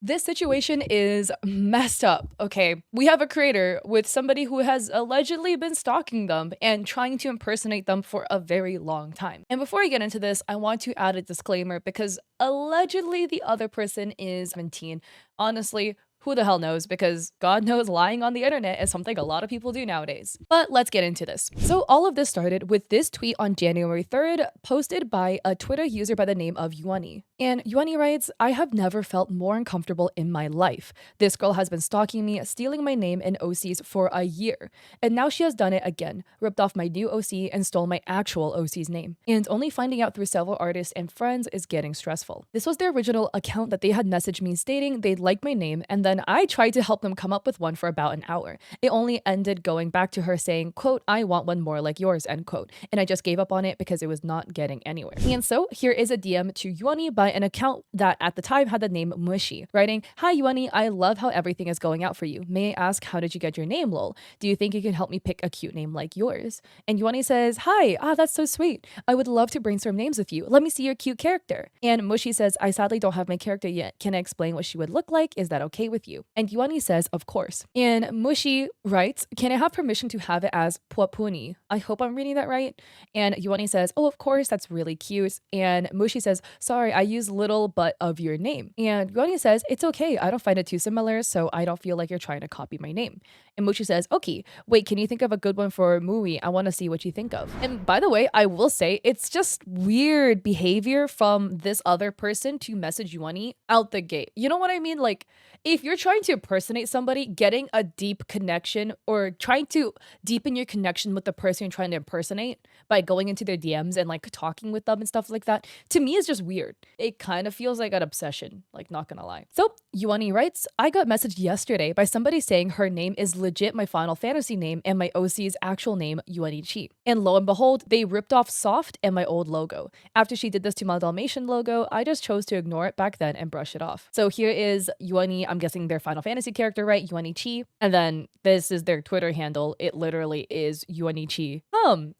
This situation is messed up. Okay. We have a creator with somebody who has allegedly been stalking them and trying to impersonate them for a very long time. And before I get into this, I want to add a disclaimer because allegedly the other person is 17. Honestly, who the hell knows? Because God knows lying on the internet is something a lot of people do nowadays. But let's get into this. So, all of this started with this tweet on January 3rd, posted by a Twitter user by the name of Yuani. And Yuani writes, I have never felt more uncomfortable in my life. This girl has been stalking me, stealing my name and OCs for a year. And now she has done it again, ripped off my new OC and stole my actual OC's name. And only finding out through several artists and friends is getting stressful. This was their original account that they had messaged me stating they'd like my name, and then I tried to help them come up with one for about an hour. It only ended going back to her saying, quote, I want one more like yours, end quote. And I just gave up on it because it was not getting anywhere. And so here is a DM to Yuani by an account that at the time had the name Mushy, writing, Hi Yuani, I love how everything is going out for you. May I ask, how did you get your name, lol? Do you think you can help me pick a cute name like yours? And Yuani says, Hi, that's so sweet. I would love to brainstorm names with you. Let me see your cute character. And Mushy says, I sadly don't have my character yet. Can I explain what she would look like? Is that okay with you? And Yuani says, of course. And Mushy writes, can I have permission to have it as Puapuni? I hope I'm reading that right. And Yuani says, oh, of course, that's really cute. And Mushy says, sorry, I use little but of your name. And Yuani says, it's okay. I don't find it too similar, so I don't feel like you're trying to copy my name. And Mushy says, okay, wait, can you think of a good one for Mui? I want to see what you think of. And by the way, I will say it's just weird behavior from this other person to message Yuani out the gate. You know what I mean? Like, if you're trying to impersonate somebody, getting a deep connection or trying to deepen your connection with the person you're trying to impersonate by going into their DMs and like talking with them and stuff like that, to me is just weird. It kind of feels like an obsession, like not gonna lie. So Yuani writes, I got messaged yesterday by somebody saying her name is legit my Final Fantasy name and my OC's actual name, Yuani Chi. And lo and behold, they ripped off Soft and my old logo. After she did this to my Dalmatian logo, I just chose to ignore it back then and brush it off. So here is Yuani, I'm guessing their Final Fantasy character, right? Yuani Chi. And then this is their Twitter handle. It literally is Yuani Chi.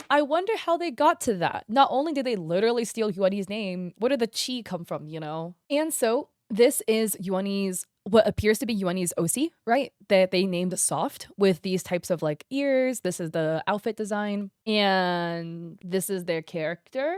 I wonder how they got to that. Not only did they literally steal Yuani's name, where did the Chi come from, you know? And so this is Yuani's, what appears to be Yuani's OC, right? That they named Soft with these types of like ears. This is the outfit design. And this is their character.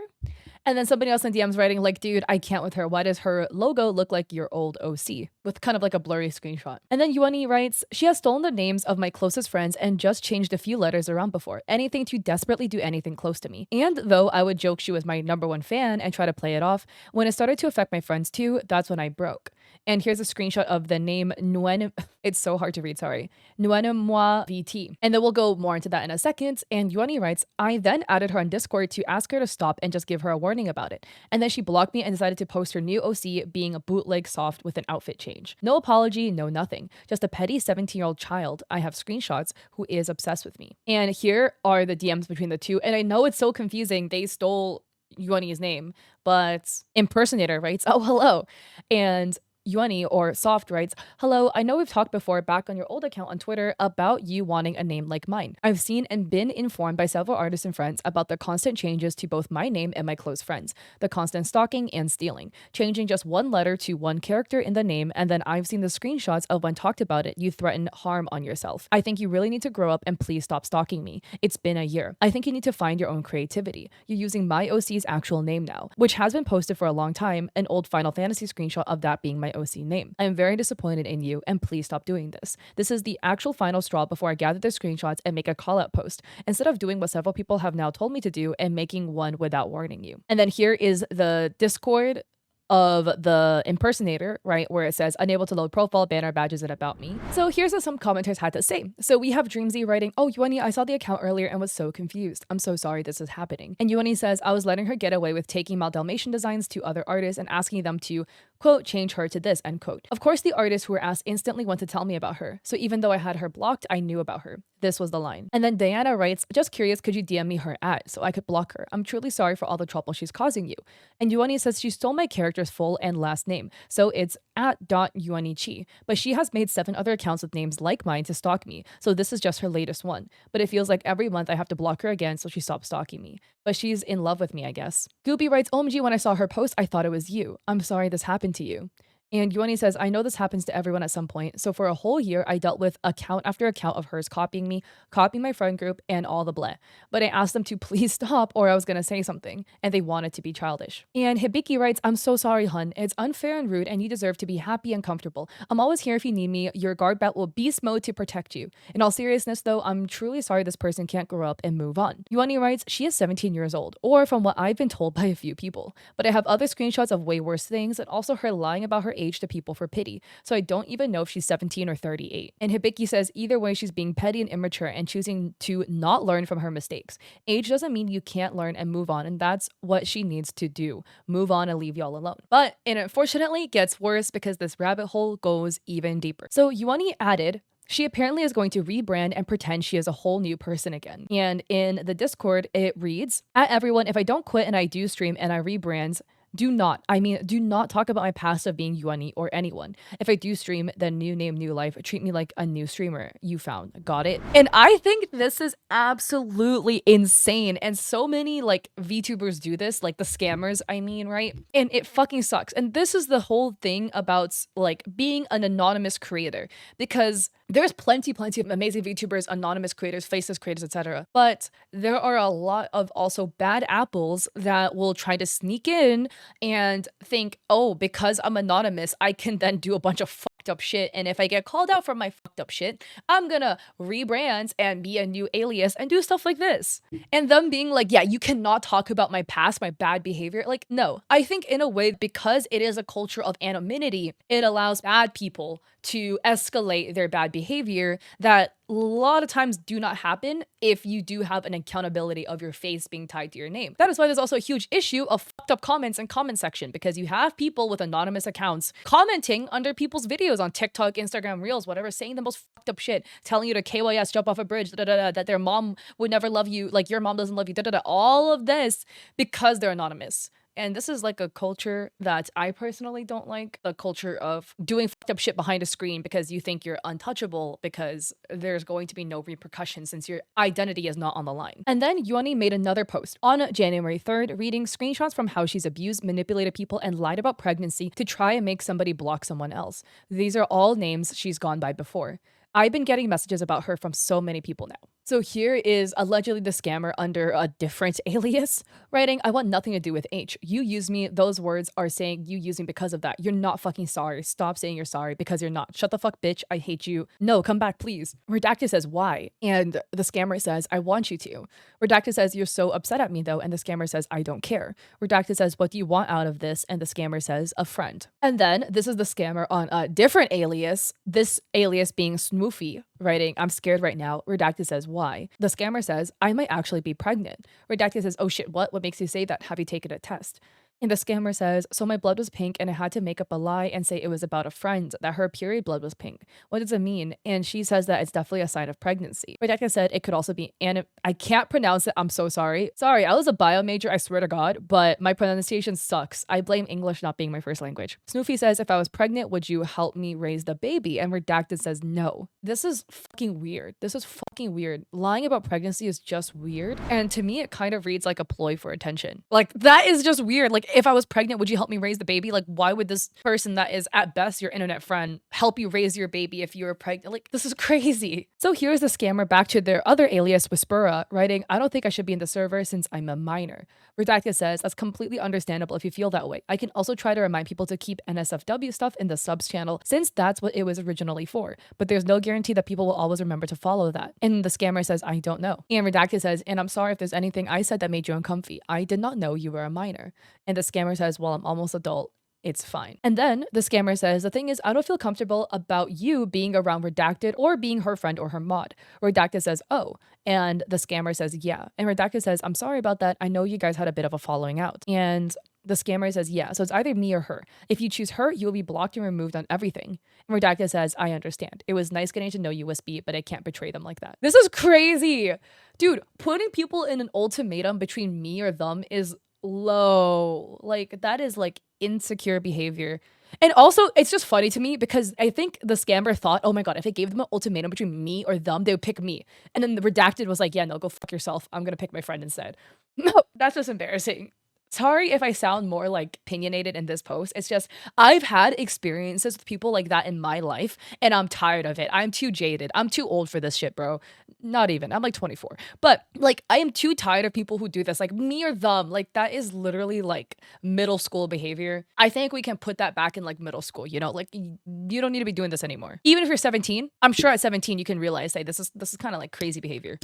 And then somebody else in DMs writing like, dude, I can't with her. Why does her logo look like your old OC? With kind of like a blurry screenshot. And then Yuani writes, she has stolen the names of my closest friends and just changed a few letters around before. Anything to desperately do anything close to me. And though I would joke she was my #1 fan and try to play it off, when it started to affect my friends too, that's when I broke. And here's a screenshot of the name Nguyen. It's so hard to read, sorry. Nguyen VT. And then we'll go more into that in a second. And Yuani writes, I then added her on Discord to ask her to stop and just give her a warning about it. And then she blocked me and decided to post her new OC being a bootleg Soft with an outfit change. No apology, no nothing. Just a petty 17-year-old child, I have screenshots, who is obsessed with me. And here are the DMs between the two. And I know it's so confusing. They stole Yuani's name, but impersonator writes, oh, hello. And Yuani or Soft writes, hello, I know we've talked before back on your old account on Twitter about you wanting a name like mine. I've seen and been informed by several artists and friends about the constant changes to both my name and my close friends, the constant stalking and stealing, changing just one letter to one character in the name, and then I've seen the screenshots of when talked about it, you threaten harm on yourself. I think you really need to grow up and please stop stalking me. It's been a year. I think you need to find your own creativity. You're using my OC's actual name now, which has been posted for a long time, an old Final Fantasy screenshot of that being my OC name. I am very disappointed in you and please stop doing this. This is the actual final straw before I gather the screenshots and make a call out post, instead of doing what several people have now told me to do and making one without warning you. And then here is the Discord of the impersonator, right, where it says unable to load profile, banner, badges, and about me. So here's what some commenters had to say. So we have Dreamsy writing, oh, Yuani, I saw the account earlier and was so confused. I'm so sorry this is happening. And Yuani says, I was letting her get away with taking my Dalmatian designs to other artists and asking them to, quote, change her to this, end quote. Of course, the artists who were asked instantly went to tell me about her. So even though I had her blocked, I knew about her. This was the line. And then Diana writes, just curious, could you DM me her at so I could block her? I'm truly sorry for all the trouble she's causing you. And Yuani says she stole my character's full and last name. So it's @yuanichi. But she has made 7 other accounts with names like mine to stalk me. So this is just her latest one. But it feels like every month I have to block her again so she stops stalking me. But she's in love with me, I guess. Gooby writes, OMG, when I saw her post, I thought it was you. I'm sorry this happened to you. And Yuani says, I know this happens to everyone at some point. So for a whole year, I dealt with account after account of hers copying me, copying my friend group, and all the bleh. But I asked them to please stop or I was going to say something. And they wanted to be childish. And Hibiki writes, I'm so sorry, hun. It's unfair and rude, and you deserve to be happy and comfortable. I'm always here if you need me. Your guard belt will beast mode to protect you. In all seriousness, though, I'm truly sorry this person can't grow up and move on. Yuani writes, she is 17 years old, or from what I've been told by a few people. But I have other screenshots of way worse things, and also her lying about her age to people for pity. So I don't even know if she's 17 or 38. And Hibiki says, either way, she's being petty and immature and choosing to not learn from her mistakes. Age doesn't mean you can't learn and move on, and that's what she needs to do. Move on and leave y'all alone. But it unfortunately gets worse because this rabbit hole goes even deeper. So Yuani added, she apparently is going to rebrand and pretend she is a whole new person again. And in the Discord, it reads, at everyone, if I don't quit and I do stream and I rebrand, do not talk about my past of being Yuani or anyone. If I do stream, then new name, new life. Treat me like a new streamer you found. Got it? And I think this is absolutely insane. And so many like VTubers do this, like the scammers, I mean, right? And it fucking sucks. And this is the whole thing about like being an anonymous creator, because there's plenty of amazing VTubers, anonymous creators, faceless creators, etc. But there are a lot of also bad apples that will try to sneak in and think, oh, because I'm anonymous, I can then do a bunch of fucked up shit. And if I get called out for my fucked up shit, I'm gonna rebrand and be a new alias and do stuff like this. And them being like, yeah, you cannot talk about my past, my bad behavior. Like, no. I think in a way, because it is a culture of anonymity, it allows bad people to escalate their bad behavior that a lot of times do not happen if you do have an accountability of your face being tied to your name. That is why there's also a huge issue of fucked up comments in comment section, because you have people with anonymous accounts commenting under people's videos on TikTok, Instagram Reels, whatever, saying the most fucked up shit, telling you to KYS, jump off a bridge, that their mom would never love you, like your mom doesn't love you, all of this because they're anonymous. And this is like a culture that I personally don't like, the culture of doing fucked up shit behind a screen because you think you're untouchable because there's going to be no repercussions since your identity is not on the line. And then Yuani made another post on January 3rd reading screenshots from how she's abused, manipulated people, and lied about pregnancy to try and make somebody block someone else. These are all names she's gone by before. I've been getting messages about her from so many people now. So here is allegedly the scammer under a different alias writing, I want nothing to do with H. You use me. Those words are saying you use me because of that. You're not fucking sorry. Stop saying you're sorry because you're not. Shut the fuck, bitch. I hate you. No, come back, please. Redacted says, why? And the scammer says, I want you to. Redacted says, you're so upset at me though. And the scammer says, I don't care. Redacted says, what do you want out of this? And the scammer says, a friend. And then this is the scammer on a different alias, this alias being Smoofy, writing, I'm scared right now. Redacted says, why? The scammer says, I might actually be pregnant. Redacted says, oh shit, what? What makes you say that? Have you taken a test? And the scammer says, so my blood was pink and I had to make up a lie and say it was about a friend, that her period blood was pink. What does it mean? And she says that it's definitely a sign of pregnancy. Redacted said it could also be I can't pronounce it. I'm so sorry. Sorry, I was a bio major, I swear to God, but my pronunciation sucks. I blame English not being my first language. Snoofy says, if I was pregnant, would you help me raise the baby? And Redacted says, no. This is fucking weird. This is fucking weird. Lying about pregnancy is just weird. And to me, it kind of reads like a ploy for attention. Like, that is just weird. Like, if I was pregnant, would you help me raise the baby? Like, why would this person that is at best your internet friend help you raise your baby if you were pregnant? Like, this is crazy. So here's the scammer back to their other alias, Whisperer, writing, I don't think I should be in the server since I'm a minor. Redacted says, that's completely understandable if you feel that way. I can also try to remind people to keep NSFW stuff in the subs channel since that's what it was originally for. But there's no guarantee that people will always remember to follow that. And the scammer says, I don't know. And Redacted says, and I'm sorry if there's anything I said that made you uncomfy. I did not know you were a minor. And the scammer says, well, I'm almost adult. It's fine. And then the scammer says, the thing is, I don't feel comfortable about you being around Redacted or being her friend or her mod. Redacted says, oh. And the scammer says, yeah. And Redacted says, I'm sorry about that. I know you guys had a bit of a following out. And the scammer says, yeah, so it's either me or her. If you choose her, you will be blocked and removed on everything. And Redacted says, I understand. It was nice getting to know you, Wispy, but I can't betray them like that. This is crazy. Dude, putting people in an ultimatum between me or them is low. Like, that is like insecure behavior. And also, it's just funny to me because I think the scammer thought, oh my God, if I gave them an ultimatum between me or them, they would pick me. And then the Redacted was like, yeah, no, go fuck yourself. I'm going to pick my friend instead. No, that's just embarrassing. Sorry if I sound more like opinionated in this post. It's just I've had experiences with people like that in my life and I'm tired of it. I'm too jaded. I'm too old for this shit, bro. Not even. I'm like 24. But like I am too tired of people who do this. Like me or them. Like that is literally like middle school behavior. I think we can put that back in like middle school, you know? Like you don't need to be doing this anymore. Even if you're 17, I'm sure at 17 you can realize, hey, this is kind of like crazy behavior.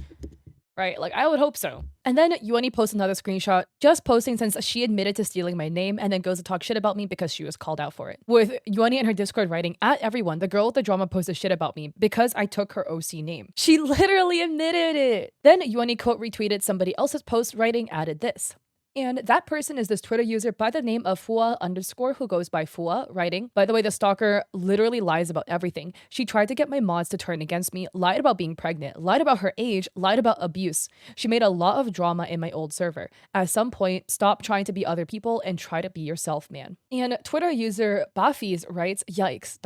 Right? Like, I would hope so. And then Yuani posts another screenshot, just posting since she admitted to stealing my name and then goes to talk shit about me because she was called out for it. With Yuani in her Discord writing, at everyone, the girl with the drama posted shit about me because I took her OC name. She literally admitted it. Then Yuani quote retweeted somebody else's post writing, added this. And that person is this Twitter user by the name of Fua_, who goes by Fua, writing, by the way, the stalker literally lies about everything. She tried to get my mods to turn against me, lied about being pregnant, lied about her age, lied about abuse. She made a lot of drama in my old server. At some point, stop trying to be other people and try to be yourself, man. And Twitter user Bafis writes, yikes, ...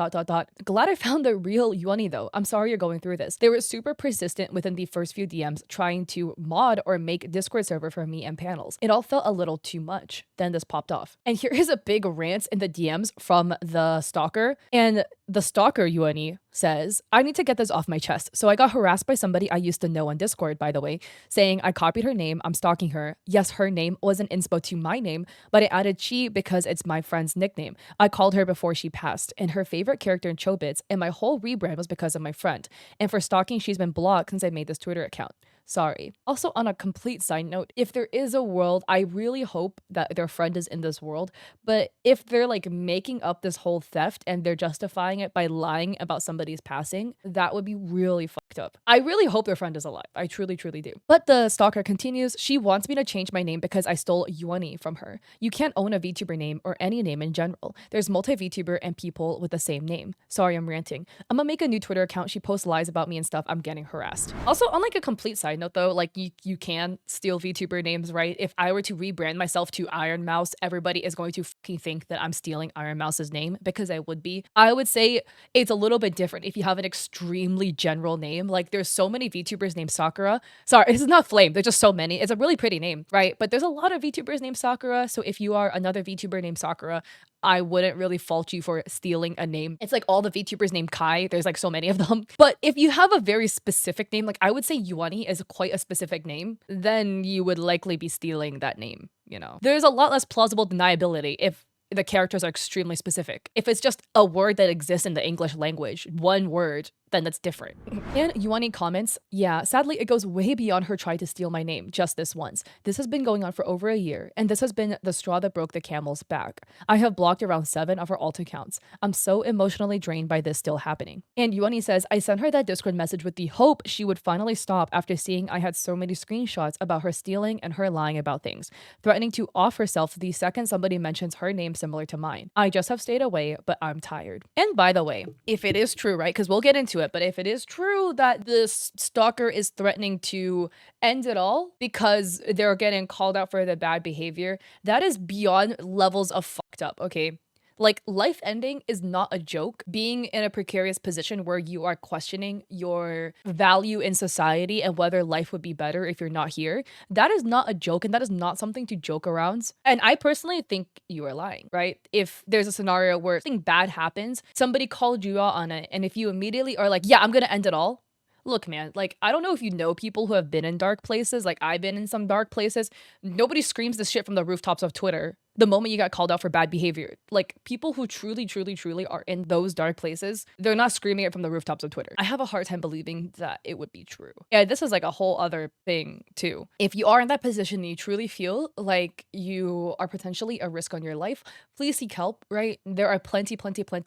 Glad I found the real Yuani though. I'm sorry you're going through this. They were super persistent within the first few DMs trying to mod or make Discord server for me and panels. It all felt a little too much. Then this popped off. And here is a big rant in the DMs from the stalker. And the stalker Yuani says, I need to get this off my chest. So I got harassed by somebody I used to know on Discord, by the way, saying I copied her name, I'm stalking her. Yes, her name was an inspo to my name, but I added she because it's my friend's nickname. I called her before she passed, and her favorite character in Chobits, and my whole rebrand was because of my friend. And for stalking, she's been blocked since I made this Twitter account. Sorry. Also, on a complete side note, if there is a world, I really hope that their friend is in this world. But if they're like making up this whole theft and they're justifying it by lying about somebody's passing, that would be really fucked up. I really hope their friend is alive. I truly, truly do. But the stalker continues, she wants me to change my name because I stole Yuani from her. You can't own a VTuber name or any name in general. There's multi-VTuber and people with the same name. Sorry, I'm ranting. I'm gonna make a new Twitter account. She posts lies about me and stuff. I'm getting harassed. Also, on like a complete side note though, like you can steal VTuber names, right? If I were to rebrand myself to Iron Mouse, everybody is going to fucking think that I'm stealing Iron Mouse's name because I would be. I would say it's a little bit different if you have an extremely general name. Like there's so many VTubers named Sakura. Sorry, this is not Flame. There's just so many. It's a really pretty name, right? But there's a lot of VTubers named Sakura. So if you are another VTuber named Sakura, I wouldn't really fault you for stealing a name. It's like all the VTubers named Kai. There's like so many of them. But if you have a very specific name, like I would say Yuani is quite a specific name, then you would likely be stealing that name, you know? There's a lot less plausible deniability if the characters are extremely specific. If it's just a word that exists in the English language, one word, then that's different. And Yuani comments, yeah, sadly it goes way beyond her trying to steal my name just this once. This has been going on for over a year, and this has been the straw that broke the camel's back. I have blocked around 7 of her alt accounts. I'm so emotionally drained by this still happening. And Yuani says, I sent her that Discord message with the hope she would finally stop after seeing I had so many screenshots about her stealing and her lying about things, threatening to off herself the second somebody mentions her name similar to mine. I just have stayed away, but I'm tired. And by the way, if it is true, right, because we'll get into it, but if it is true that this stalker is threatening to end it all because they're getting called out for the bad behavior, that is beyond levels of fucked up, okay? Like, life ending is not a joke. Being in a precarious position where you are questioning your value in society and whether life would be better if you're not here, that is not a joke and that is not something to joke around. And I personally think you are lying, right? If there's a scenario where something bad happens, somebody called you out on it, and if you immediately are like, yeah, I'm gonna end it all. Look, man, like, I don't know if you know people who have been in dark places. Like, I've been in some dark places. Nobody screams this shit from the rooftops of Twitter the moment you got called out for bad behavior. Like, people who truly, truly, truly are in those dark places, they're not screaming it from the rooftops of Twitter. I have a hard time believing that it would be true. Yeah, this is like a whole other thing too. If you are in that position and you truly feel like you are potentially a risk on your life, please seek help, right? There are plenty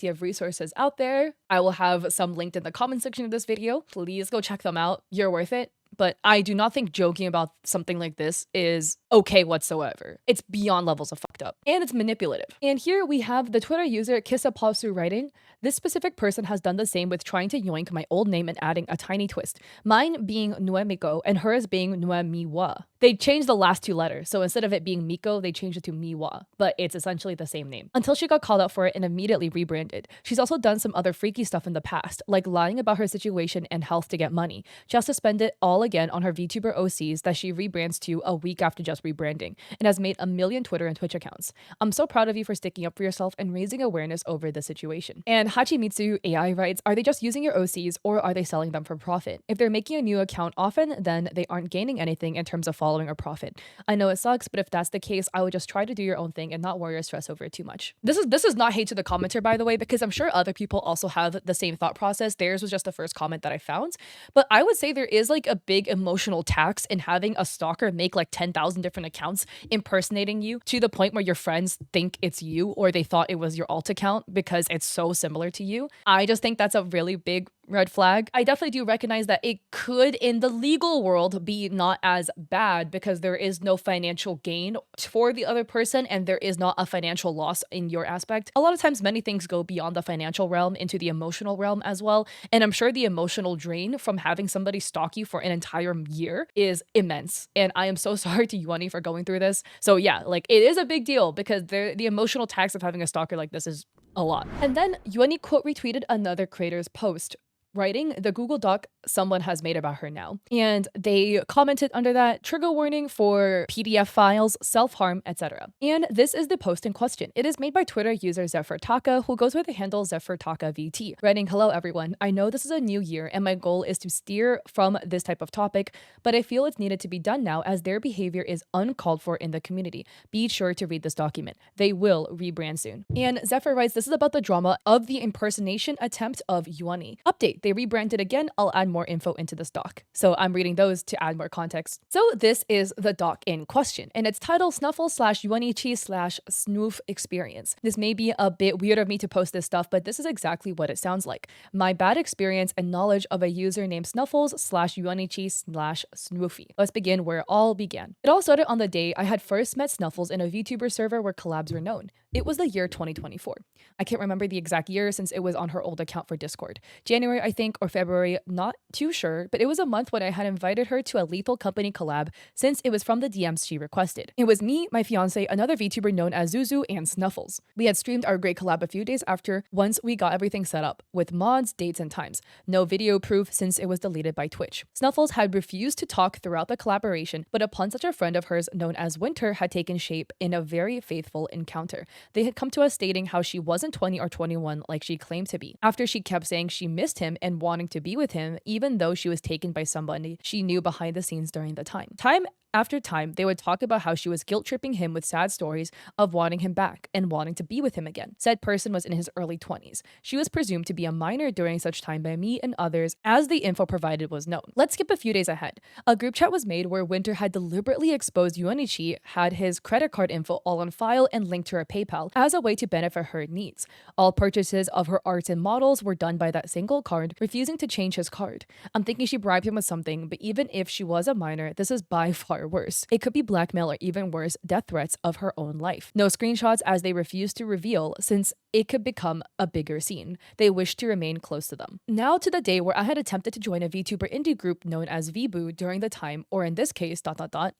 of resources out there. I will have some linked in the comment section of this video. Please go check them out. You're worth it. But I do not think joking about something like this is okay whatsoever. It's beyond levels of fucked up. And it's manipulative. And here we have the Twitter user Kisapalsu writing, this specific person has done the same with trying to yoink my old name and adding a tiny twist. Mine being Nuemiko and hers being Nuemiwa. They changed the last 2 letters, so instead of it being Miko, they changed it to Miwa, but it's essentially the same name. Until she got called out for it and immediately rebranded. She's also done some other freaky stuff in the past, like lying about her situation and health to get money, just to spend it all again on her VTuber OCs that she rebrands to a week after just rebranding and has made a million Twitter and Twitch accounts. I'm so proud of you for sticking up for yourself and raising awareness over the situation. And Hachimitsu AI writes, are they just using your OCs or are they selling them for profit? If they're making a new account often, then they aren't gaining anything in terms of following or profit. I know it sucks, but if that's the case, I would just try to do your own thing and not worry or stress over it too much. This is not hate to the commenter, by the way, because I'm sure other people also have the same thought process. Theirs was just the first comment that I found. But I would say there is like a big emotional tax in having a stalker make like 10,000 different accounts impersonating you to the point where your friends think it's you or they thought it was your alt account because it's so similar to you. I just think that's a really big red flag. I definitely do recognize that it could in the legal world be not as bad because there is no financial gain for the other person and there is not a financial loss in your aspect. A lot of times many things go beyond the financial realm into the emotional realm as well, and I'm sure the emotional drain from having somebody stalk you for an entire year is immense, and I am so sorry to Yuani for going through this. So yeah, like it is a big deal because the emotional tax of having a stalker like this is a lot. And then Yuani quote retweeted another creator's post writing the Google Doc someone has made about her now. And they commented under that, trigger warning for PDF files, self-harm, etc. And this is the post in question. It is made by Twitter user Zephyr Taka, who goes by the handle Zephyr Taka VT, writing, hello everyone, I know this is a new year and my goal is to steer from this type of topic, but I feel it's needed to be done now as their behavior is uncalled for in the community. Be sure to read this document. They will rebrand soon. And Zephyr writes, this is about the drama of the impersonation attempt of Yuani. Update, they rebranded again. I'll add more info into this doc. So I'm reading those to add more context. So this is the doc in question, and it's titled Snuffle / Yuanichi / Snoof Experience. This may be a bit weird of me to post this stuff, but this is exactly what it sounds like. My bad experience and knowledge of a user named Snuffles / Yuanichi / Snoofy. Let's begin where it all began. It all started on the day I had first met Snuffles in a VTuber server where collabs were known. It was the year 2024. I can't remember the exact year since it was on her old account for Discord. January, I think, or February, not too sure, but it was a month when I had invited her to a Lethal Company collab since it was from the DMs she requested. It was me, my fiance, another VTuber known as Zuzu, and Snuffles. We had streamed our great collab a few days after once we got everything set up, with mods, dates, and times. No video proof since it was deleted by Twitch. Snuffles had refused to talk throughout the collaboration, but upon such a friend of hers known as Winter had taken shape in a very faithful encounter. They had come to us stating how she wasn't 20 or 21 like she claimed to be, after she kept saying she missed him and wanting to be with him even though she was taken by somebody she knew behind the scenes during the time. Time after time, they would talk about how she was guilt-tripping him with sad stories of wanting him back and wanting to be with him again. Said person was in his early 20s. She was presumed to be a minor during such time by me and others as the info provided was known. Let's skip a few days ahead. A group chat was made where Winter had deliberately exposed Yuanichi had his credit card info all on file and linked to her PayPal as a way to benefit her needs. All purchases of her arts and models were done by that single card, refusing to change his card. I'm thinking she bribed him with something, but even if she was a minor, this is by far worse. It could be blackmail or even worse, death threats of her own life. No screenshots as they refused to reveal since it could become a bigger scene. They wished to remain close to them. Now to the day where I had attempted to join a VTuber indie group known as VBoo during the time, or in this case,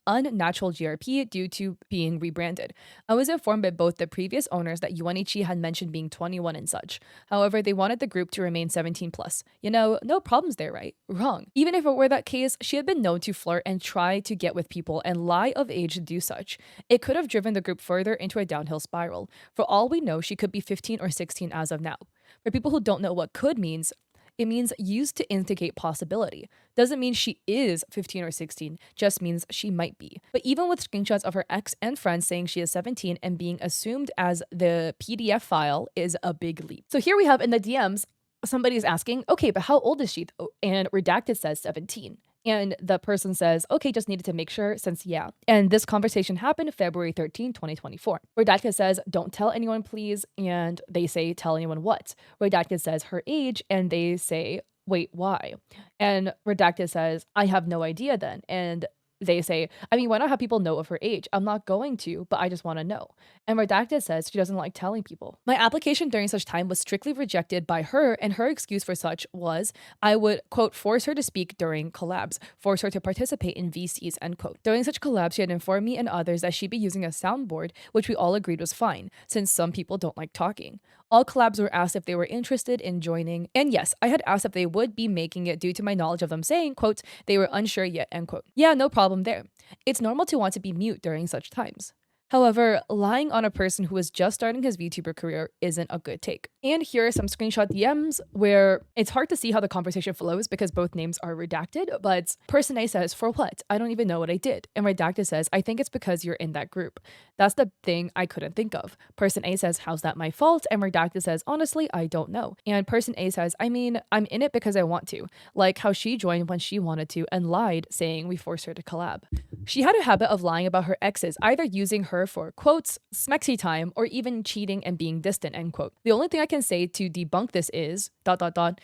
unnatural GRP due to being rebranded. I was informed by both the previous owners that Yuanichi had mentioned being 21 and such. However, they wanted the group to remain 17 plus. You know, no problems there, right? Wrong. Even if it were that case, she had been known to flirt and try to get with people and lie of age to do such. It could have driven the group further into a downhill spiral. For all we know, she could be 15 or 16 as of now. For people who don't know what could means, it means used to indicate possibility. Doesn't mean she is 15 or 16, just means she might be. But even with screenshots of her ex and friends saying she is 17 and being assumed as the PDF file is a big leap. So here we have in the DMs, somebody's asking, okay, but how old is she? And redacted says 17. And the person says, okay, just needed to make sure since yeah. And this conversation happened February 13, 2024. Redacted says, don't tell anyone, please. And they say, tell anyone what? Redacted says her age, and they say, wait, why? And Redacted says, I have no idea then. And They say, I mean, why not have people know of her age? I'm not going to, but I just want to know. And Redacted says she doesn't like telling people. My application during such time was strictly rejected by her, and her excuse for such was I would, quote, force her to speak during collabs, force her to participate in VCs, end quote. During such collabs, she had informed me and others that she'd be using a soundboard, which we all agreed was fine, since some people don't like talking. All collabs were asked if they were interested in joining, and yes, I had asked if they would be making it due to my knowledge of them saying, quote, they were unsure yet, end quote. Yeah, no problem there. It's normal to want to be mute during such times. However, lying on a person who is just starting his VTuber career isn't a good take. And here are some screenshot DMs where it's hard to see how the conversation flows because both names are redacted, but person A says, for what? I don't even know what I did. And Redacted says, I think it's because you're in that group. That's the thing I couldn't think of. Person A says, how's that my fault? And Redacted says, honestly, I don't know. And person A says, I mean, I'm in it because I want to. Like how she joined when she wanted to and lied, saying we forced her to collab. She had a habit of lying about her exes, either using her for quotes, smexy time, or even cheating and being distant, end quote. The only thing I can say to debunk this is,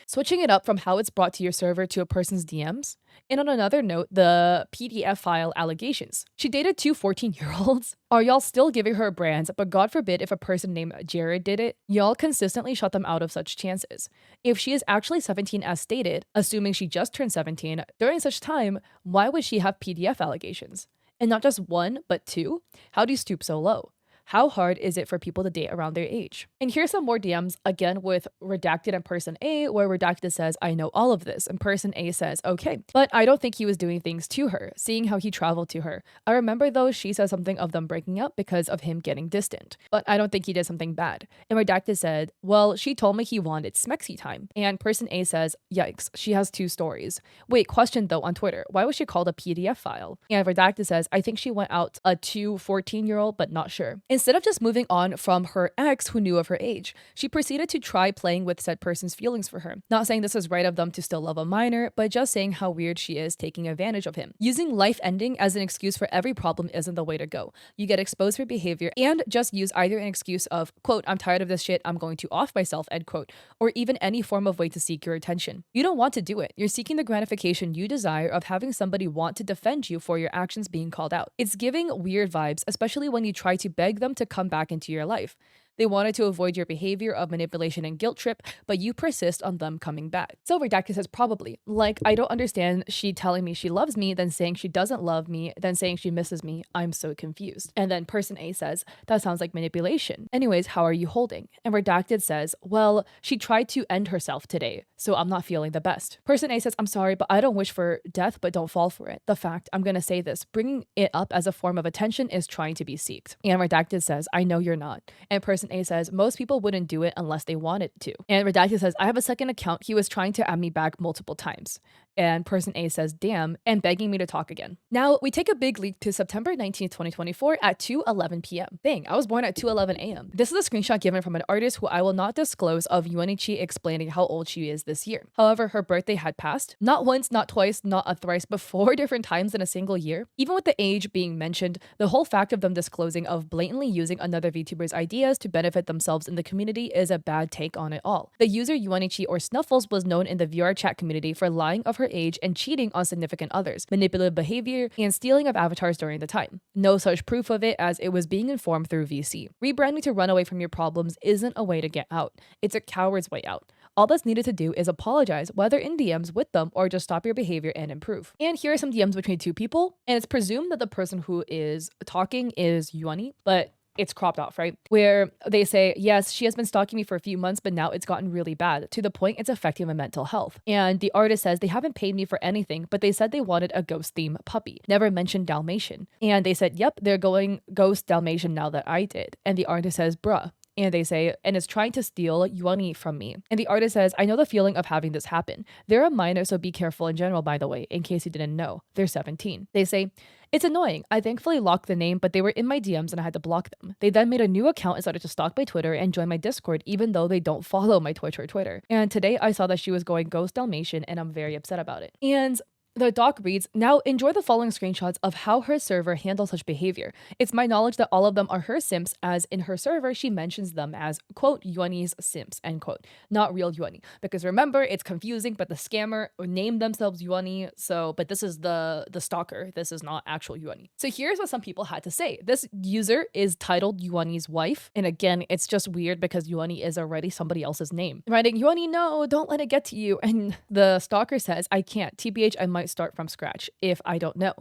switching it up from how it's brought to your server to a person's DMs. And on another note, the PDF file allegations. She dated two 14-year-olds. Are y'all still giving her brands? But God forbid if a person named Jared did it, y'all consistently shut them out of such chances. If she is actually 17 as stated, assuming she just turned 17, during such time, why would she have PDF allegations? And not just one, but two? How do you stoop so low? How hard is it for people to date around their age? And here's some more DMs, again with Redacted and person A, where Redacted says, I know all of this. And person A says, okay, but I don't think he was doing things to her, seeing how he traveled to her. I remember though, she said something of them breaking up because of him getting distant, but I don't think he did something bad. And Redacted said, well, she told me he wanted smexy time. And person A says, yikes, she has two stories. Wait, question though on Twitter, why was she called a PDF file? And Redacted says, I think she went out a 14-year-old, but not sure. Instead of just moving on from her ex who knew of her age, she proceeded to try playing with said person's feelings for her. Not saying this is right of them to still love a minor, but just saying how weird she is taking advantage of him. Using life ending as an excuse for every problem isn't the way to go. You get exposed for behavior and just use either an excuse of, quote, I'm tired of this shit, I'm going to off myself, end quote, or even any form of way to seek your attention. You don't want to do it. You're seeking the gratification you desire of having somebody want to defend you for your actions being called out. It's giving weird vibes, especially when you try to beg them to come back into your life. They wanted to avoid your behavior of manipulation and guilt trip, but you persist on them coming back. So Redacted says probably. Like, I don't understand she telling me she loves me, then saying she doesn't love me, then saying she misses me. I'm so confused. And then person A says, that sounds like manipulation. Anyways, how are you holding? And Redacted says, well, she tried to end herself today, so I'm not feeling the best. Person A says, I'm sorry, but I don't wish for death, but don't fall for it. The fact, I'm gonna say this, bringing it up as a form of attention is trying to be seeked. And Redacted says, I know you're not. And person A says, most people wouldn't do it unless they wanted to. And Redacted says, I have a second account. He was trying to add me back multiple times. And person A says, damn, and begging me to talk again. Now, we take a big leap to September 19th, 2024 at 2:11 p.m. Dang, I was born at 2:11 a.m. This is a screenshot given from an artist who I will not disclose of Yuanichi explaining how old she is this year. However, her birthday had passed. Not once, not twice, not a thrice, but 4 different times in a single year. Even with the age being mentioned, the whole fact of them disclosing of blatantly using another VTuber's ideas to benefit themselves in the community is a bad take on it all. The user Yuanichi or Snuffles was known in the VR chat community for lying of her age and cheating on significant others, manipulative behavior, and stealing of avatars during the time. No such proof of it as it was being informed through VC. Rebranding to run away from your problems isn't a way to get out. It's a coward's way out. All that's needed to do is apologize, whether in DMs with them or just stop your behavior and improve. And here are some DMs between two people, and it's presumed that the person who is talking is Yuani, but it's cropped off, right? Where they say, yes, she has been stalking me for a few months, but now it's gotten really bad to the point it's affecting my mental health. And the artist says they haven't paid me for anything, but they said they wanted a ghost theme puppy. Never mentioned Dalmatian. And they said, yep, they're going ghost Dalmatian now that I did. And the artist says, bruh. And they say, and it's trying to steal Yuani from me. And the artist says, I know the feeling of having this happen. They're a minor, so be careful in general, by the way, in case you didn't know. They're 17. They say, it's annoying. I thankfully locked the name, but they were in my DMs and I had to block them. They then made a new account and started to stalk my Twitter and join my Discord, even though they don't follow my Twitch or Twitter. And today I saw that she was going ghost Dalmatian and I'm very upset about it. And The doc reads, now enjoy the following screenshots of how her server handles such behavior. It's my knowledge that all of them are her simps, as in her server, she mentions them as, quote, Yuani's simps, end quote, not real Yuani. Because remember, it's confusing, but the scammer named themselves Yuani, so, but this is the stalker. This is not actual Yuani. So here's what some people had to say. This user is titled Yuani's wife. And again, it's just weird because Yuani is already somebody else's name. Writing, Yuani, no, don't let it get to you. And the stalker says, I can't. TBH, I might start from scratch if I don't know.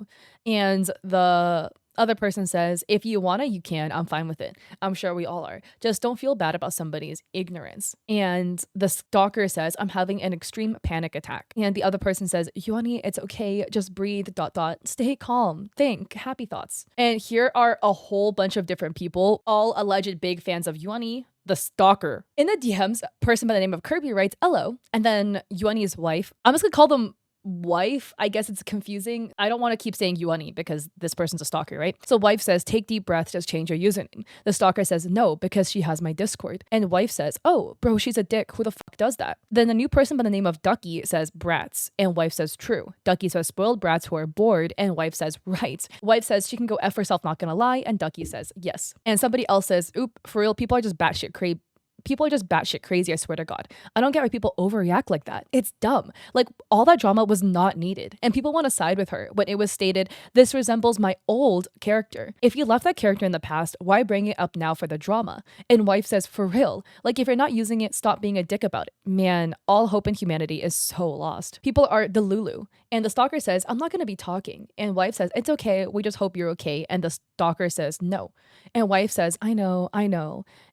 And the other person says, if you wanna, you can. I'm fine with it. I'm sure we all are. Just don't feel bad about somebody's ignorance. And the stalker says, I'm having an extreme panic attack. And the other person says, Yuani, it's okay. Just breathe, ... Stay calm. Think. Happy thoughts. And here are a whole bunch of different people, all alleged big fans of Yuani, the stalker. In the DMs, a person by the name of Kirby writes, hello. And then Yuani's wife, I'm just gonna call them wife. I guess it's confusing. I don't want to keep saying Yuani because this person's a stalker, right? So wife says, take deep breaths, just change your username. The stalker says, no, because she has my Discord. And wife says, oh, bro, she's a dick. Who the fuck does that? Then the new person by the name of Ducky says, brats. And wife says, true. Ducky says, spoiled brats who are bored. And wife says, right. Wife says she can go F herself, not gonna lie. And Ducky says, yes. And somebody else says, oop, for real, people are just batshit crazy. People are just batshit crazy, I swear to God. I don't get why people overreact like that. It's dumb. Like, all that drama was not needed. And people want to side with her when it was stated, this resembles my old character. If you left that character in the past, why bring it up now for the drama? And wife says, for real. Like, if you're not using it, stop being a dick about it. Man, all hope in humanity is so lost. People are Delulu. And the stalker says, I'm not going to be talking. And wife says, it's okay. We just hope you're okay. And the stalker says, no. And wife says, I know.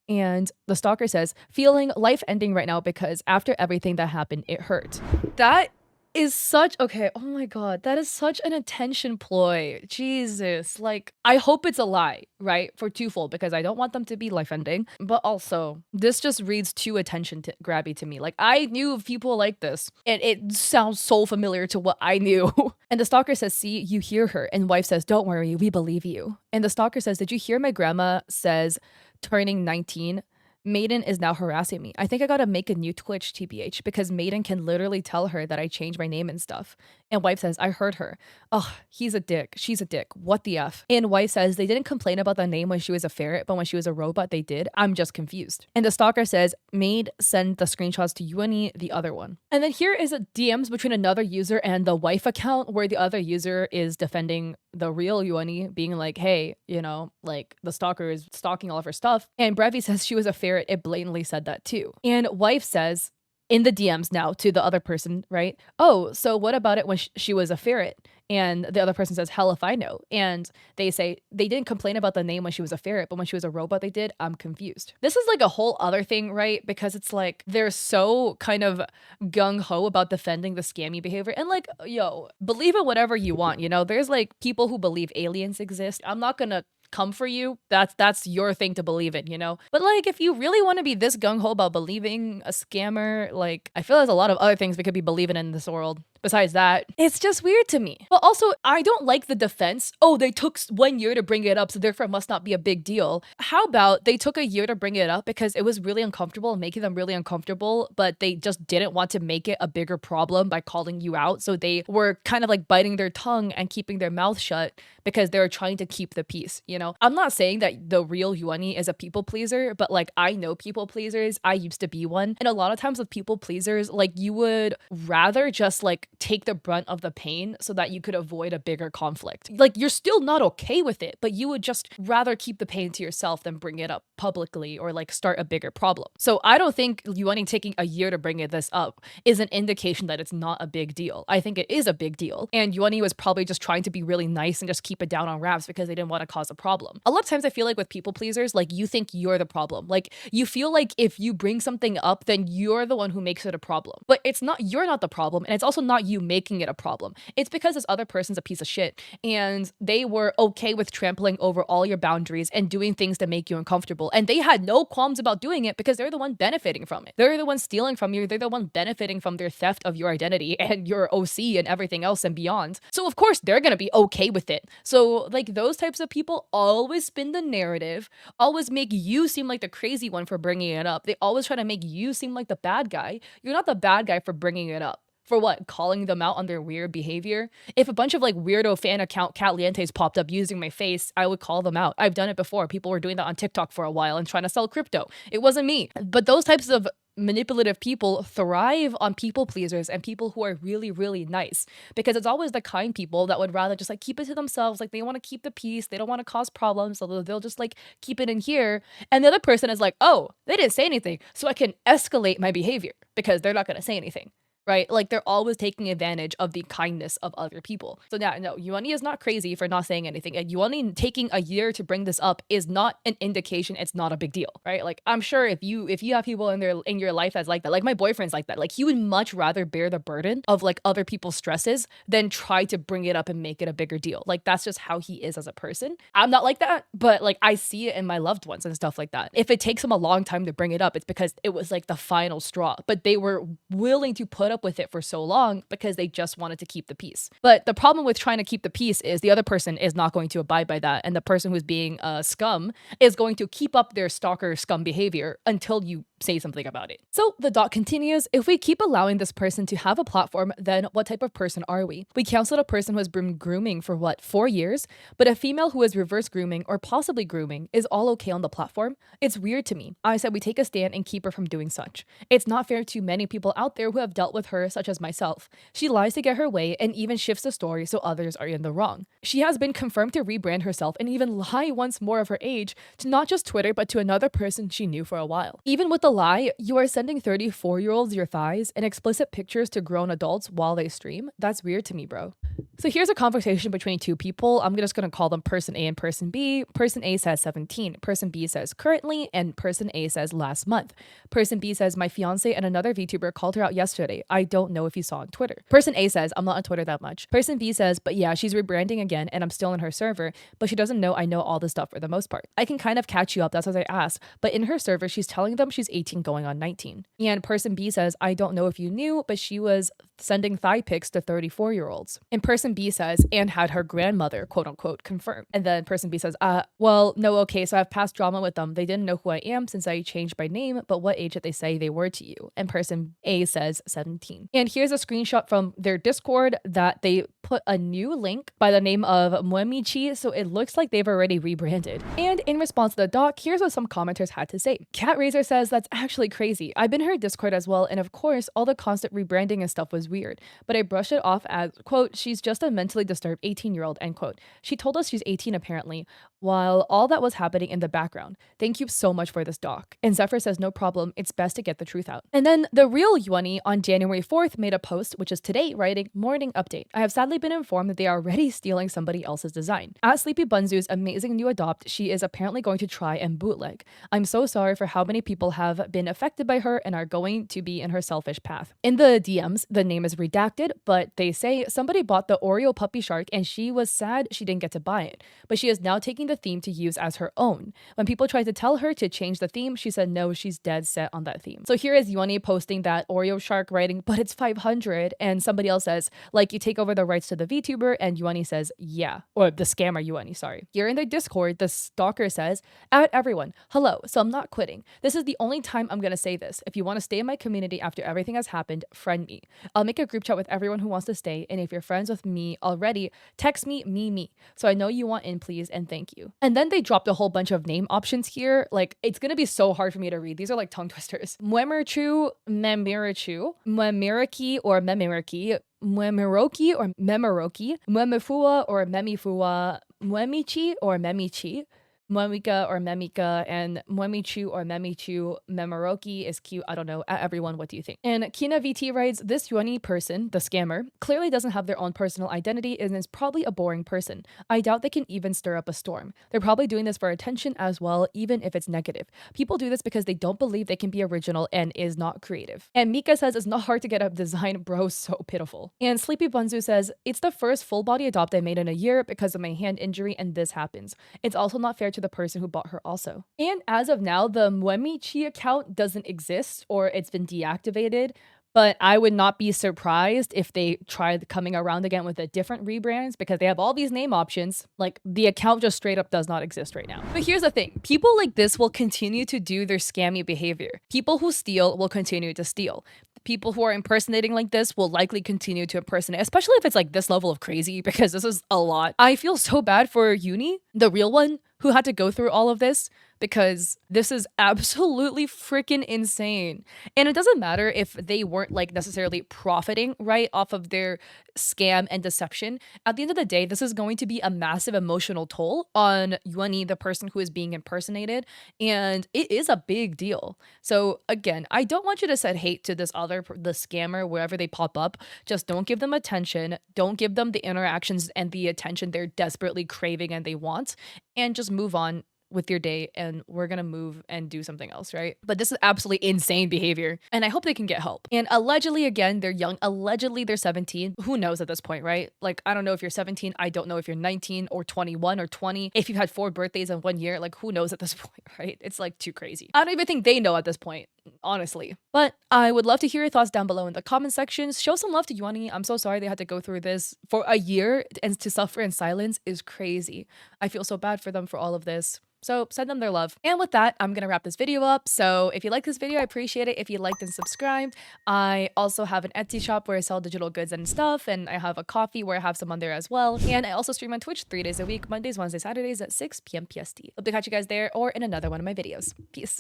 And the stalker says, feeling life ending right now because after everything that happened, it hurt. That is such, okay, oh my God, that is such an attention ploy. Jesus, like, I hope it's a lie, right? For twofold, because I don't want them to be life ending, but also this just reads too attention grabby to me. Like, I knew of people like this, and it sounds so familiar to what I knew. And the stalker says, see, you hear her. And wife says, don't worry, we believe you. And the stalker says, did you hear my grandma says, turning 19, Maiden is now harassing me. I think I gotta make a new Twitch, TBH, because Maiden can literally tell her that I changed my name and stuff. And wife says, I heard her. Ugh, he's a dick. She's a dick. What the F? And wife says, they didn't complain about the name when she was a ferret, but when she was a robot, they did. I'm just confused. And the stalker says, Maid, send the screenshots to Yuani, the other one. And then here is a DMs between another user and the wife account where the other user is defending the real Yuani, being like, hey, you know, like the stalker is stalking all of her stuff. And Brevi says she was a ferret. It blatantly said that too. And wife says, in the DMs now to the other person, right? Oh, so what about it when she was a ferret? And the other person says, hell if I know. And they say, they didn't complain about the name when she was a ferret, but when she was a robot, they did. I'm confused. This is like a whole other thing, right? Because it's like, they're so kind of gung-ho about defending the scammy behavior. And like, yo, believe in whatever you want, you know? There's like people who believe aliens exist. I'm not gonna come for you. That's your thing to believe in, you know? But like, if you really want to be this gung-ho about believing a scammer, like, I feel there's a lot of other things we could be believing in this world. Besides that, it's just weird to me. But also, I don't like the defense. Oh, they took 1 year to bring it up, so therefore it must not be a big deal. How about they took a year to bring it up because it was really uncomfortable and making them really uncomfortable, but they just didn't want to make it a bigger problem by calling you out. So they were kind of like biting their tongue and keeping their mouth shut because they were trying to keep the peace, you know? I'm not saying that the real Yuani is a people pleaser, but like, I know people pleasers. I used to be one. And a lot of times with people pleasers, like, you would rather just like take the brunt of the pain so that you could avoid a bigger conflict. Like, you're still not okay with it, but you would just rather keep the pain to yourself than bring it up publicly or like start a bigger problem. So I don't think Yuani taking a year to bring this up is an indication that it's not a big deal. I think it is a big deal. And Yuani was probably just trying to be really nice and just keep it down on wraps because they didn't want to cause a problem. A lot of times I feel like with people pleasers, like, you think you're the problem. Like, you feel like if you bring something up, then you're the one who makes it a problem. But it's not, you're not the problem. And it's also not you making it a problem. It's because this other person's a piece of shit and they were okay with trampling over all your boundaries and doing things that make you uncomfortable. And they had no qualms about doing it because they're the one benefiting from it. They're the one stealing from you. They're the one benefiting from their theft of your identity and your OC and everything else and beyond. So of course they're gonna be okay with it. So like, those types of people always spin the narrative, always make you seem like the crazy one for bringing it up. They always try to make you seem like the bad guy. You're not the bad guy for bringing it up. For what? Calling them out on their weird behavior? If a bunch of like weirdo fan account Catlientes popped up using my face, I would call them out. I've done it before. People were doing that on TikTok for a while and trying to sell crypto. It wasn't me. But those types of manipulative people thrive on people pleasers and people who are really, really nice, because it's always the kind people that would rather just like keep it to themselves. Like they want to keep the peace. They don't want to cause problems. So they'll just like keep it in here. And the other person is like, oh, they didn't say anything, so I can escalate my behavior because they're not going to say anything. Right? Like they're always taking advantage of the kindness of other people. So yeah, no, Yuani is not crazy for not saying anything. And Yuani taking a year to bring this up is not an indication it's not a big deal, right? Like I'm sure if you have people in your life that's like that, like my boyfriend's like that, like he would much rather bear the burden of like other people's stresses than try to bring it up and make it a bigger deal. Like that's just how he is as a person. I'm not like that, but like I see it in my loved ones and stuff like that. If it takes him a long time to bring it up, it's because it was like the final straw, but they were willing to put up with it for so long because they just wanted to keep the peace. But the problem with trying to keep the peace is the other person is not going to abide by that, and the person who's being scum is going to keep up their stalker scum behavior until you say something about it. So the doc continues, if we keep allowing this person to have a platform, then what type of person are we? We counseled a person who has been grooming for what, 4 years? But a female who is reverse grooming or possibly grooming is all okay on the platform? It's weird to me. I said we take a stand and keep her from doing such. It's not fair to many people out there who have dealt with her, such as myself. She lies to get her way and even shifts the story so others are in the wrong. She has been confirmed to rebrand herself and even lie once more of her age to not just Twitter but to another person she knew for a while. Even with the lie, you are sending 34-year-olds your thighs and explicit pictures to grown adults while they stream? That's weird to me, bro. So here's a conversation between two people. I'm just going to call them person A and person B. Person A says 17. Person B says currently, and person A says last month. Person B says my fiance and another VTuber called her out yesterday. I don't know if you saw on Twitter. Person A says I'm not on Twitter that much. Person B says, but yeah, she's rebranding again and I'm still in her server, but she doesn't know I know all this stuff for the most part. I can kind of catch you up, that's what I asked, but in her server, she's telling them she's 18 going on 19. And person B says, I don't know if you knew, but she was sending thigh pics to 34-year-olds. And person B says, and had her grandmother, quote unquote, confirmed. And then person B says, well, no, okay, so I've past drama with them. They didn't know who I am since I changed my name, but what age did they say they were to you? And person A says 17. And here's a screenshot from their Discord that they put a new link by the name of Muemichi, so it looks like they've already rebranded. And in response to the doc, here's what some commenters had to say. Cat Razor says, that's actually crazy. I've been in her Discord as well, and of course, all the constant rebranding and stuff was weird, but I brushed it off as, quote, she's just a mentally disturbed 18-year-old, end quote. She told us she's 18 apparently, while all that was happening in the background. Thank you so much for this doc. And Zephyr says, no problem, it's best to get the truth out. And then the real Yuani on January 4th made a post, which is today, writing, morning update. I have sadly been informed that they are already stealing somebody else's design. At Sleepy Bunzu's amazing new adopt, she is apparently going to try and bootleg. I'm so sorry for how many people have been affected by her and are going to be in her selfish path. In the DMs, the name is redacted, but they say somebody bought the Oreo puppy shark and she was sad she didn't get to buy it, but she is now taking the theme to use as her own. When people tried to tell her to change the theme, she said no, she's dead set on that theme. So here is Yuani posting that Oreo shark, writing, but it's 500, and somebody else says, like, you take over the rights to the VTuber, and Yuani says, yeah, or the scammer Yuani, sorry. Here in the Discord, the stalker says, at everyone, hello, so I'm not quitting. This is the only time I'm gonna say this. If you want to stay in my community after everything has happened, friend me. I'll make a group chat with everyone who wants to stay, and if you're friends with me already, text me, so I know you want in, please, and thank you. And then they dropped a whole bunch of name options here. Like, it's gonna be so hard for me to read. These are like tongue twisters. Muemerchu, Memirachu, Muemiraki or Memiraki, Muemiroki or Memiroki, Muemifua or Memifua, Muemichi or Memichi, Muemika or Memika, and Muemichu or Memichu. Memoroki is cute. I don't know. Everyone, what do you think? And Kina VT writes, this Yuani person, the scammer, clearly doesn't have their own personal identity and is probably a boring person. I doubt they can even stir up a storm. They're probably doing this for attention as well, even if it's negative. People do this because they don't believe they can be original and is not creative. And Mika says, it's not hard to get a design, bro, so pitiful. And Sleepy Bunzu says, it's the first full body adopt I made in a year because of my hand injury and this happens. It's also not fair to the person who bought her also. And as of now, the Muemichi account doesn't exist, or it's been deactivated, but I would not be surprised if they tried coming around again with a different rebrands because they have all these name options. Like, the account just straight up does not exist right now. But here's the thing. People like this will continue to do their scammy behavior. People who steal will continue to steal. people who are impersonating like this will likely continue to impersonate, especially if it's like this level of crazy, because this is a lot. I feel so bad for Uni, the real one, who had to go through all of this, because this is absolutely freaking insane. And it doesn't matter if they weren't like necessarily profiting, right, off of their scam and deception. At the end of the day, this is going to be a massive emotional toll on Yuani, the person who is being impersonated, and it is a big deal. So again, I don't want you to set hate to the scammer wherever they pop up. Just don't give them attention. Don't give them the interactions and the attention they're desperately craving and they want, and just move on with your day, and we're gonna move and do something else, right? But this is absolutely insane behavior, and I hope they can get help. And allegedly, again, they're young. Allegedly, they're 17. Who knows at this point, right? Like, I don't know if you're 17. I don't know if you're 19 or 21 or 20. If you've had 4 birthdays in 1 year, like, who knows at this point, right? It's like too crazy. I don't even think they know at this point, honestly. But I would love to hear your thoughts down below in the comment sections. Show some love to Yuani. I'm so sorry they had to go through this for a year, and to suffer in silence is crazy. I feel so bad for them for all of this. So send them their love. And with that, I'm gonna wrap this video up. So if you like this video, I appreciate it if you liked and subscribed. I also have an Etsy shop where I sell digital goods and stuff, and I have a coffee where I have some on there as well. And I also stream on Twitch 3 days a week, Mondays, Wednesdays, Saturdays at 6 p.m. PST. Hope to catch you guys there or in another one of my videos. Peace.